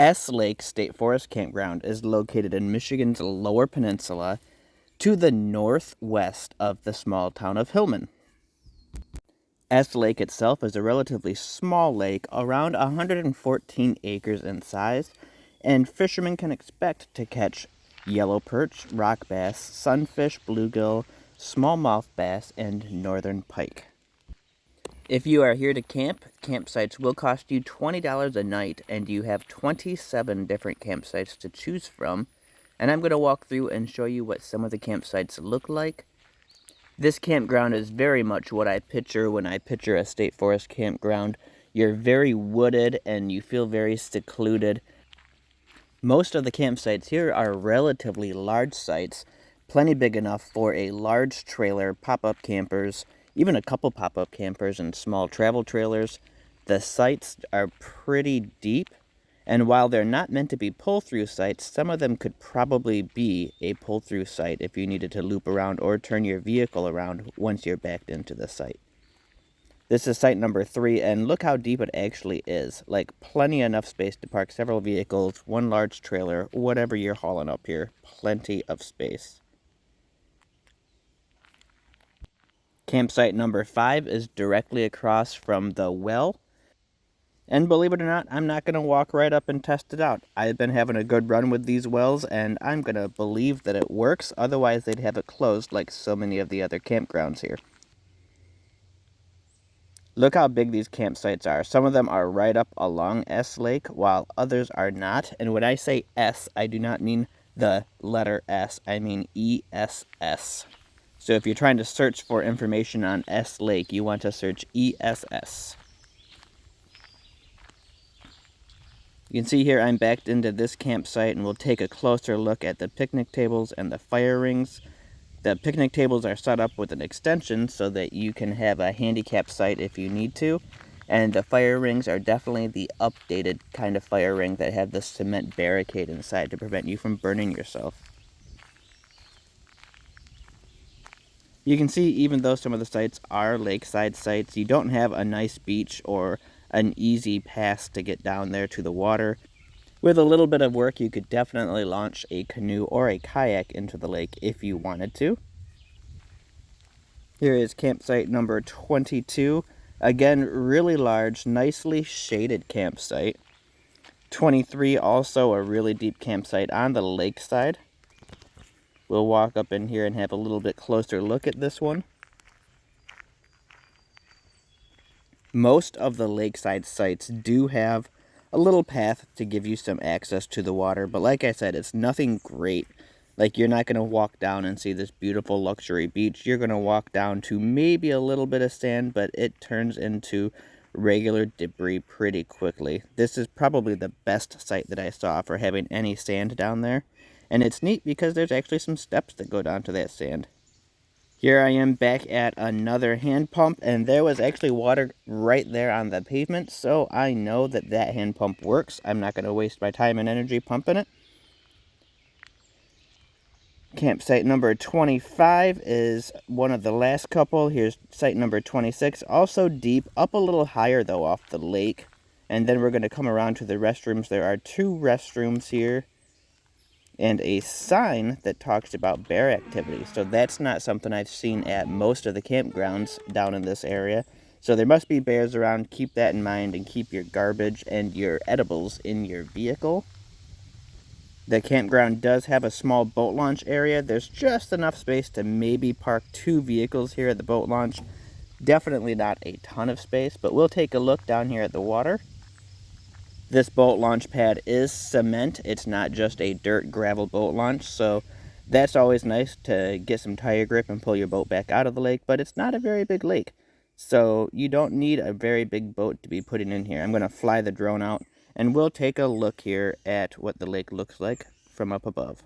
S Lake State Forest Campground is located in Michigan's Lower Peninsula to the northwest of the small town of Hillman. S Lake itself is a relatively small lake, around 114 acres in size, and fishermen can expect to catch yellow perch, rock bass, sunfish, bluegill, smallmouth bass, and northern pike. If you are here to camp, campsites will cost you $20 a night, and you have 27 different campsites to choose from. And I'm going to walk through and show you what some of the campsites look like. This campground is very much what I picture when I picture a state forest campground. You're very wooded and you feel very secluded. Most of the campsites here are relatively large sites, plenty big enough for a large trailer, pop-up campers, even a couple pop-up campers and small travel trailers. The sites are pretty deep, and while they're not meant to be pull-through sites, some of them could probably be a pull-through site if you needed to loop around or turn your vehicle around once you're backed into the site. This is site number 3, and look how deep it actually is. Like, plenty enough space to park several vehicles, one large trailer, whatever you're hauling up here. Plenty of space. Campsite number 5 is directly across from the well. And believe it or not, I'm not going to walk right up and test it out. I've been having a good run with these wells, and I'm going to believe that it works. Otherwise, they'd have it closed like so many of the other campgrounds here. Look how big these campsites are. Some of them are right up along S Lake, while others are not. And when I say S, I do not mean the letter S. I mean ESS. So if you're trying to search for information on S Lake, you want to search ESS. You can see here I'm backed into this campsite, and we'll take a closer look at the picnic tables and the fire rings. The picnic tables are set up with an extension so that you can have a handicap site if you need to. And the fire rings are definitely the updated kind of fire ring that have the cement barricade inside to prevent you from burning yourself. You can see even though some of the sites are lakeside sites, you don't have a nice beach or an easy pass to get down there to the water. With a little bit of work, you could definitely launch a canoe or a kayak into the lake if you wanted to. Here is campsite number 22. Again, really large, nicely shaded campsite. 23, also a really deep campsite on the lakeside. We'll walk up in here and have a little bit closer look at this one. Most of the lakeside sites do have a little path to give you some access to the water, but like I said, it's nothing great. Like, you're not going to walk down and see this beautiful luxury beach. You're going to walk down to maybe a little bit of sand, but it turns into regular debris pretty quickly. This is probably the best site that I saw for having any sand down there. And it's neat because there's actually some steps that go down to that sand. Here I am back at another hand pump, and there was actually water right there on the pavement, so I know that that hand pump works. I'm not going to waste my time and energy pumping it. Campsite number 25 is one of the last couple. Here's site number 26, also deep, up a little higher though off the lake. And then we're going to come around to the restrooms. There are 2 restrooms here, and a sign that talks about bear activity. So that's not something I've seen at most of the campgrounds down in this area. So there must be bears around. Keep that in mind and keep your garbage and your edibles in your vehicle. The campground does have a small boat launch area. There's just enough space to maybe park 2 vehicles here at the boat launch. Definitely not a ton of space, but we'll take a look down here at the water. This boat launch pad is cement. It's not just a dirt gravel boat launch, so that's always nice to get some tire grip and pull your boat back out of the lake, but it's not a very big lake, so you don't need a very big boat to be putting in here. I'm going to fly the drone out, and we'll take a look here at what the lake looks like from up above.